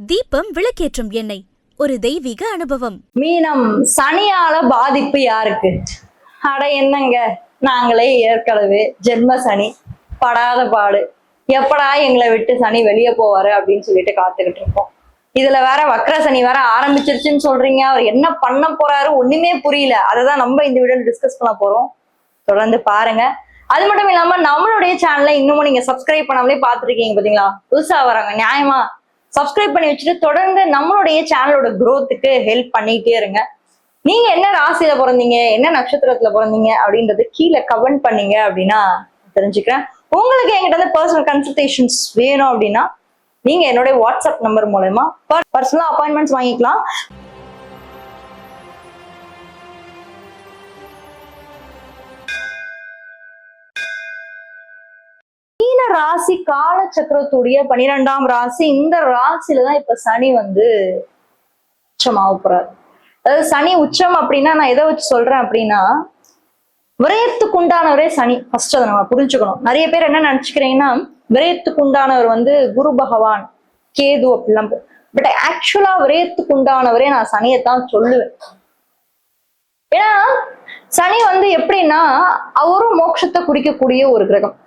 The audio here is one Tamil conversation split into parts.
தீபம் விளக்கேற்றும் எண்ணெய் ஒரு தெய்வீக அனுபவம். மீனம், சனியால பாதிப்பு யாருக்கு? அட என்னங்க, நாங்களே ஏற்கனவே ஜென்ம சனி படாத பாடு, எப்படா எங்களை விட்டு சனி வெளியே போவாரு அப்படின்னு சொல்லிட்டு காத்துக்கிட்டு இருக்கோம். இதுல வேற வக்ர சனி வேற ஆரம்பிச்சிருச்சுன்னு சொல்றீங்க. அவர் என்ன பண்ண போறாரு ஒண்ணுமே புரியல. அததான் நம்ம இந்த வீடியோல டிஸ்கஸ் பண்ண போறோம். தொடர்ந்து பாருங்க. அது மட்டும் இல்லாம நம்மளுடைய சேனலை இன்னமும் நீங்க சப்ஸ்கிரைப் பண்ணாமலே பாத்துருக்கீங்க பாத்தீங்களா? புதுசா வராங்க, நியாயமா சப்ஸ்கிரைப் பண்ணி வச்சுட்டு தொடர்ந்து நம்மளுடைய சேனலோட growthக்கு ஹெல்ப் பண்ணிட்டே இருங்க. நீங்க என்ன ராசியில பிறந்தீங்க, என்ன நட்சத்திரத்துல பிறந்தீங்க அப்படின்றது கீழே கமெண்ட் பண்ணீங்க அப்படின்னா தெரிஞ்சுக்கிறேன். உங்களுக்கு என்கிட்ட வந்து பர்சனல் கன்சல்டேஷன்ஸ் வேணும் அப்படின்னா நீங்க என்னோட வாட்ஸ்அப் நம்பர் மூலமா பர்சனலா அப்பாயின்மெண்ட்ஸ் வாங்கிக்கலாம். ராசி கால சக்கரத்துடைய 12ஆம் ராசி. இந்த ராசியில தான் இப்ப சனி வந்து உச்சமாக போறாரு. அதாவது சனி உச்சம் அப்படின்னா நான் எதை வச்சு சொல்றேன் அப்படின்னா, விரயத்துக்கு உண்டானவரே சனி. ஃபர்ஸ்ட் அதை நம்ம புரிஞ்சுக்கணும். நிறைய பேர் என்ன நினைச்சுக்கிறீங்கன்னா, விரயத்துக்கு உண்டானவர் வந்து குரு பகவான், கேது அப்படிலாம். பட் ஆக்சுவலா விரயத்துக்கு உண்டானவரே நான் சனியைத்தான் சொல்லுவேன். ஏன்னா சனி வந்து எப்படின்னா அவரும் மோட்சத்தை குறிக்கக்கூடிய ஒரு கிரகம்.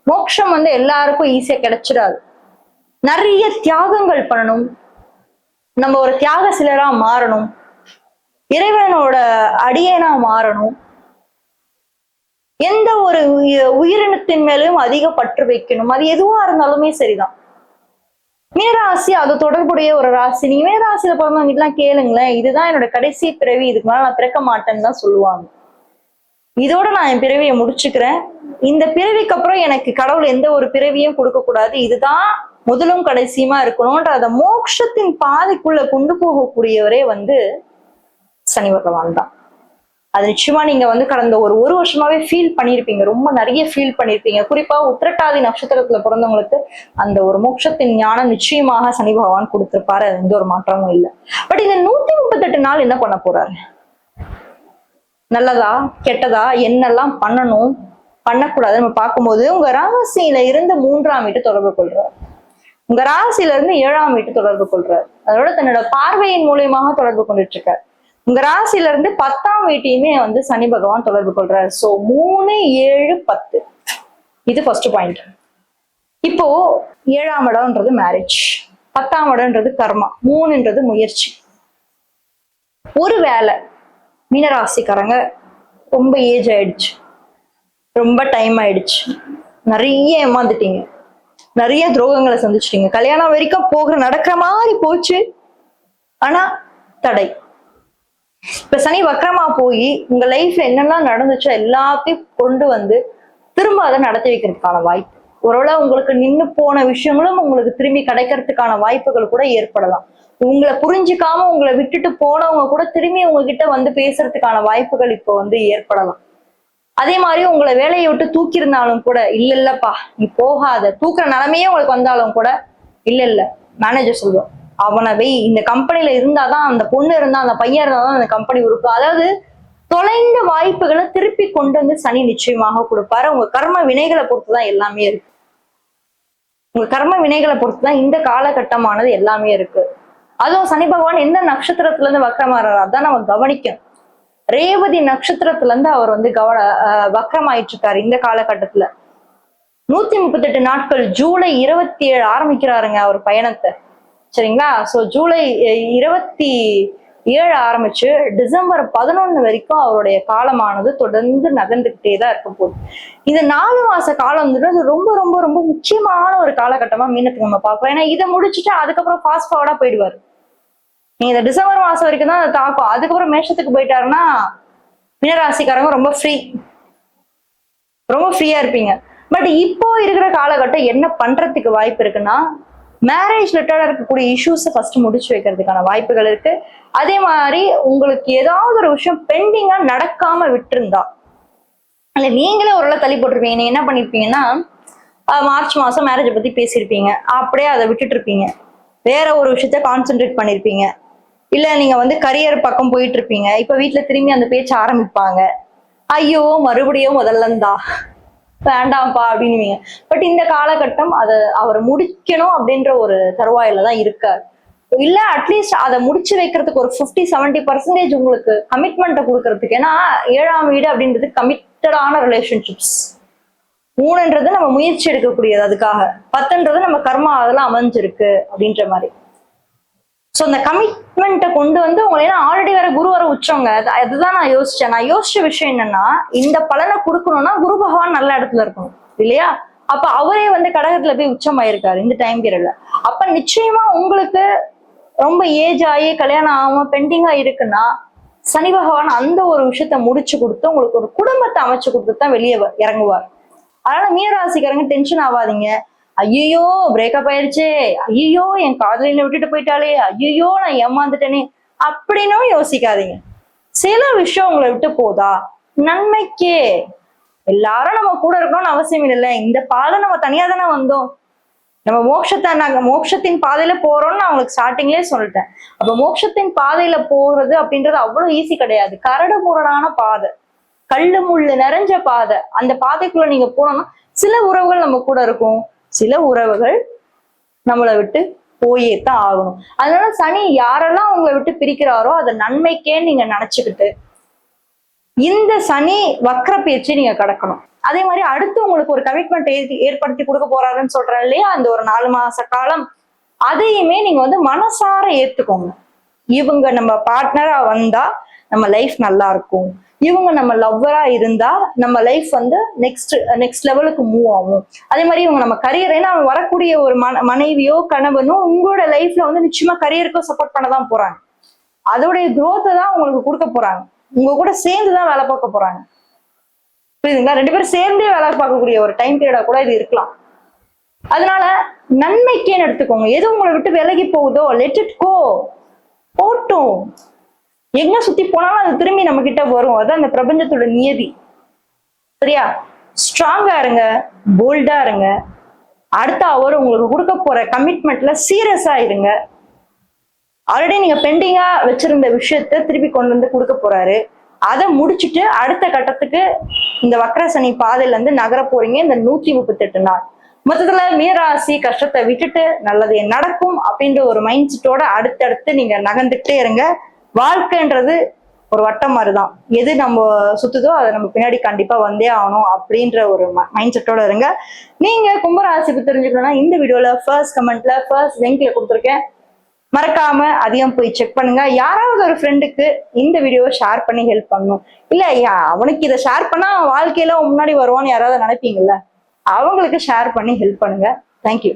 மோட்சம் வந்து எல்லாருக்கும் ஈஸியா கிடைச்சிடாது. நிறைய தியாகங்கள் பண்ணணும். நம்ம ஒரு தியாகசீலரா மாறணும். இறைவனோட அடியேனா மாறணும். எந்த ஒரு உயிரினத்தின் மேலும் அதிக பற்று வைக்கணும். அது எதுவா இருந்தாலுமே சரிதான். மீனராசி அது தொடர்புடைய ஒரு ராசி. நீ மீனராசியில பிறந்தவங்க எல்லாம் கேளுங்களேன், இதுதான் என்னோட கடைசி பிறவி, இதுக்கு மேல நான் பிறக்க மாட்டேன்னு தான் சொல்லுவாங்க. இதோட நான் என் பிறவியை முடிச்சுக்கிறேன். இந்த பிறவிக்கு அப்புறம் எனக்கு கடவுள் எந்த ஒரு பிறவியும் கொடுக்க கூடாது, இதுதான் முதலும் கடைசியுமா இருக்கணும்ன்ற அந்த மோட்சத்தின் பாதைக்குள்ள கொண்டு போகக்கூடியவரே வந்து சனி பகவான் தான். அது நிச்சயமா நீங்க வந்து கடந்த ஒரு வருஷமாவே ஃபீல் பண்ணியிருப்பீங்க. ரொம்ப நிறைய ஃபீல் பண்ணியிருப்பீங்க. குறிப்பா உத்திரட்டாதி நட்சத்திரத்துல பிறந்தவங்களுக்கு அந்த ஒரு மோட்சத்தின் ஞானம் நிச்சயமாக சனி பகவான் கொடுத்திருப்பாரு. அது எந்த ஒரு மாற்றமும் இல்லை. பட் இந்த 138 நாள் என்ன பண்ண போறாரு? நல்லதா கெட்டதா, என்னெல்லாம் பண்ணணும் பண்ணக்கூடாது நம்ம பார்க்கும்போது, உங்க ராசியில இருந்து 3ஆம் வீட்டு தொடர்பு கொள்றாரு. உங்க ராசியில இருந்து 7ஆம் வீட்டு தொடர்பு கொள்றாரு. அதோட தன்னோட பார்வையின் மூலியமாக தொடர்பு கொண்டுட்டு இருக்காரு. உங்க ராசியில இருந்து 10ஆம் வீட்டையுமே வந்து சனி பகவான் தொடர்பு கொள்றாரு. சோ 3, 7, 10 இது ஃபர்ஸ்ட் பாயிண்ட். இப்போ 7ஆம் இடம்ன்றது மேரேஜ், 10ஆம் இடம்ன்றது கர்மா, 3ன்றது முயற்சி. ஒரு வேலை மீனராசிக்காரங்க ரொம்ப ஏஜ் ஆயிடுச்சு, ரொம்ப டைம் ஆயிடுச்சு, நிறைய ஏமாந்துட்டீங்க, நிறைய துரோகங்களை சந்திச்சிட்டீங்க, கல்யாணம் வரைக்கும் நடக்கிற மாதிரி போச்சு, ஆனா தடை. இப்ப சனி வக்கரமா போய் உங்க லைஃப்ல என்னெல்லாம் நடந்துச்சோ எல்லாத்தையும் கொண்டு வந்து திரும்ப அதை நடத்தி வைக்கிறதுக்கான வாய்ப்பு. ஒருவேளை உங்களுக்கு நின்று போன விஷயங்களும் உங்களுக்கு திரும்பி கிடைக்கிறதுக்கான வாய்ப்புகள் கூட ஏற்படலாம். உங்களை புரிஞ்சுக்காம உங்களை விட்டுட்டு போனவங்க கூட திரும்பி உங்ககிட்ட வந்து பேசுறதுக்கான வாய்ப்புகள் இப்போ வந்து ஏற்படலாம். அதே மாதிரி உங்களை வேலையை விட்டு தூக்கியிருந்தாலும் கூட, இல்லப்பா நீ போகாத, தூக்குற நிலைமையே உங்களுக்கு வந்தாலும் கூட, இல்ல மேனேஜர் சொல்லுவோம், அவனை வை, இந்த கம்பெனில இருந்தாதான், அந்த பொண்ணு இருந்தா, அந்த பையன் இருந்தாதான் அந்த கம்பெனி உருப்பா. அதாவது தொலைந்த வாய்ப்புகளை திருப்பி கொண்டு வந்து சனி நிச்சயமாக கொடுப்பாரு. உங்க கர்ம வினைகளை பொறுத்துதான் எல்லாமே இருக்கு. உங்க கர்ம வினைகளை பொறுத்துதான் இந்த காலகட்டமானது எல்லாமே இருக்கு. அதுவும் சனி பகவான் எந்த நட்சத்திரத்துல இருந்து வக்கரமாறாரு அதான் நம்ம கவனிக்கணும். ரேவதி நட்சத்திரத்துல இருந்து அவர் வந்து வக்கரமாயிட்டு இருக்காரு. இந்த காலகட்டத்துல 138 நாட்கள், ஜூலை 27 ஆரம்பிக்கிறாருங்க அவர் பயணத்தை. சரிங்களா? சோ ஜூலை 27 ஆரம்பிச்சு டிசம்பர் 11 வரைக்கும் அவருடைய காலமானது தொடர்ந்து நகர்ந்துகிட்டே தான் இருக்க போகுது. இந்த 4 மாச காலம் வந்துட்டு ரொம்ப ரொம்ப ரொம்ப முக்கியமான ஒரு காலகட்டமா மீனத்துக்கு நம்ம பார்க்கலாம். ஏன்னா இதை முடிச்சுட்டு அதுக்கப்புறம் ஃபாஸ்ட் ஃபார்வர்டா போயிடுவாரு. நீங்க இந்த டிசம்பர் மாசம் வரைக்கும் தான் அதை தாக்கும். அதுக்கப்புறம் மேஷத்துக்கு போயிட்டாருன்னா மீனராசிக்காரங்க ரொம்ப ஃப்ரீயா இருப்பீங்க. பட் இப்போ இருக்கிற காலகட்டம் என்ன பண்றதுக்கு வாய்ப்பு இருக்குன்னா, மேரேஜ் ரிலேட்டடா இருக்கக்கூடிய இஷ்யூஸை ஃபர்ஸ்ட் முடிச்சு வைக்கிறதுக்கான வாய்ப்புகள் இருக்கு. அதே மாதிரி உங்களுக்கு ஏதாவது ஒரு விஷயம் பெண்டிங்கா நடக்காம விட்டுருந்தா, அல்ல நீங்களே ஓரளவு தள்ளி போட்டிருப்பீங்க. நீங்க என்ன பண்ணிருப்பீங்கன்னா, மார்ச் மாசம் மேரேஜை பத்தி பேசியிருப்பீங்க, அப்படியே அதை விட்டுட்டு இருப்பீங்க, வேற ஒரு விஷயத்த கான்சென்ட்ரேட் பண்ணிருப்பீங்க. இல்ல நீங்க வந்து கரியர் பக்கம் போயிட்டு இருப்பீங்க. இப்ப வீட்டுல திரும்பி அந்த பேச்சு ஆரம்பிப்பாங்க, ஐயோ மறுபடியும் முதல்ல இருந்தா வேண்டாம்ப்பா அப்படின்னு. பட் இந்த காலகட்டம் அதை அவர் முடிக்கணும் அப்படின்ற ஒரு தருவாயில தான் இருக்காரு. இல்ல அட்லீஸ்ட் அதை முடிச்சு வைக்கிறதுக்கு ஒரு 50-70% உங்களுக்கு கமிட்மெண்ட்டை கொடுக்கறதுக்கு. ஏன்னா 7ஆம் வீடு அப்படின்றது கமிட்டடான ரிலேஷன்ஷிப்ஸ். 3ன்றது நம்ம முயற்சி எடுக்கக்கூடியது, அதுக்காக 10ன்றது நம்ம கர்மா அதெல்லாம் அமைஞ்சிருக்கு அப்படின்ற மாதிரி. ஸோ அந்த கமிட்மெண்ட்டை கொண்டு வந்து உங்களை, ஏன்னா ஆல்ரெடி வேற குரு வர உச்சவங்க. அதுதான் நான் யோசிச்சேன். நான் யோசிச்ச விஷயம் என்னன்னா, இந்த பலனை கொடுக்கணும்னா குரு பகவான் நல்ல இடத்துல இருக்கணும் இல்லையா? அப்ப அவரே வந்து கடகத்துல போய் உச்சமாயிருக்காரு இந்த டைம் பீரியட்ல. அப்ப நிச்சயமா உங்களுக்கு ரொம்ப ஏஜ் ஆகி கல்யாணம் ஆகாம பெண்டிங்கா இருக்குன்னா சனி பகவான் அந்த ஒரு விஷயத்த முடிச்சு கொடுத்து உங்களுக்கு ஒரு குடும்பத்தை அமைச்சு கொடுத்து தான் வெளியே இறங்குவார். அதனால மீனராசிக்காரங்க டென்ஷன் ஆகாதீங்க. ஐயோ பிரேக்கப் ஆயிடுச்சே, ஐயோ என் காதலில விட்டுட்டு போயிட்டாலே, ஐயோ நான் ஏமாந்துட்டேனே அப்படின்னும் யோசிக்காதீங்க. சில விஷயம் உங்களை விட்டு போதா நன்மைக்கே. எல்லாரும் நம்ம கூட இருக்கணும்னு அவசியம் இல்லை. இந்த பாதை நம்ம தனியா தானே வந்தோம். நம்ம நாங்க மோட்சத்தின் பாதையில போறோம்னு நான் உங்களுக்கு ஸ்டார்டிங்லேயே சொல்லிட்டேன். அப்ப மோட்சத்தின் பாதையில போறது அப்படின்றது அவ்வளவு ஈஸி கிடையாது. கரடு முரடான பாதை, கல்லு முள்ளு நிறைஞ்ச பாதை. அந்த பாதைக்குள்ள நீங்க போனோம்னா சில உறவுகள் நம்ம கூட இருக்கும், சில உறவுகள் நம்மளை விட்டு போயே தான் ஆகணும். அதனால சனி யாரெல்லாம் உங்களை விட்டு பிரிக்கிறாரோ அதை நன்மைக்கே நீங்க நினைச்சுக்கிட்டு இந்த சனி வக்ர பயிற்சி நீங்க கடக்கணும். அதே மாதிரி அடுத்து உங்களுக்கு ஒரு கமிட்மெண்ட் ஏற்படுத்தி கொடுக்க போறாருன்னு சொல்றேன் இல்லையா, அந்த ஒரு 4 மாச காலம், அதையுமே நீங்க வந்து மனசார ஏத்துக்கோங்க. இவங்க நம்ம பார்ட்னரா வந்தா நம்ம லைஃப் நல்லா இருக்கும், இவங்க நம்ம லவ்வரா இருந்தா நம்ம லைஃப் வந்து நெக்ஸ்ட் லெவலுக்கு மூவ் ஆகும். அதே மாதிரி இவங்க நம்ம கரியர், ஏன்னா வரக்கூடிய ஒரு மனைவியோ கணவனோ உங்களோட லைஃப்ல வந்து நிச்சயமா கரியருக்கோ சப்போர்ட் பண்ணதான் போறாங்க. அதோடைய குரோத்தை தான் உங்களுக்கு கொடுக்க போறாங்க. உங்க கூட சேர்ந்துதான் வேலை பார்க்க போறாங்க. புரியுதுங்களா? 2 பேரும் சேர்ந்தே வேலை பார்க்கக்கூடிய ஒரு டைம் பீரியடா கூட இது இருக்கலாம். அதனால நன்மைக்கேன்னு எடுத்துக்கோங்க. எது உங்களை விட்டு விலகி போகுதோ லெட் இட் கோ, போட்டும். எங்க சுத்தி போனாலும் அது திரும்பி நம்ம கிட்ட வரும். அதான் அந்த பிரபஞ்சத்தோட நியதி. சரியா? ஸ்ட்ராங்கா இருங்க, போல்டா இருங்க. அடுத்த அவர் உங்களுக்கு கொடுக்க போற கமிட்மெண்ட்ல சீரியஸா இருங்க. ஆல்ரெடி நீங்க பெண்டிங்கா வச்சிருந்த விஷயத்த திருப்பி கொண்டு வந்து கொடுக்க போறாரு. அதை முடிச்சுட்டு அடுத்த கட்டத்துக்கு இந்த வக்ர சனி பாதையில இருந்து நகர போறீங்க இந்த 138 நாள். மொத்தத்துல மீனராசி கஷ்டத்தை விட்டுட்டு நல்லது நடக்கும் அப்படின்ற ஒரு மைண்ட் செட்டோட அடுத்தடுத்து நீங்க நகர்ந்துட்டே இருங்க. வாழ்க்கைன்றது ஒரு வட்டம் மாதிரிதான். எது நம்ம சுத்துதோ அதை நம்ம பின்னாடி கண்டிப்பா வந்தே ஆகணும் அப்படின்ற ஒரு மைண்ட் செட்டோட இருங்க. நீங்க கும்பராசிக்கு தெரிஞ்சுக்கணும்னா இந்த வீடியோல ஃபர்ஸ்ட் கமெண்ட்ல ஃபர்ஸ்ட் லிங்க்ல கொடுத்துருக்கேன், மறக்காம அதையும் போய் செக் பண்ணுங்க. யாராவது ஒரு ஃப்ரெண்டுக்கு இந்த வீடியோவை ஷேர் பண்ணி ஹெல்ப் பண்ணணும். இல்ல அவனுக்கு இதை ஷேர் பண்ணா வாழ்க்கையில முன்னாடி வருவான்னு யாராவது நினைப்பீங்கல்ல, அவங்களுக்கு ஷேர் பண்ணி ஹெல்ப் பண்ணுங்க. தேங்க்யூ.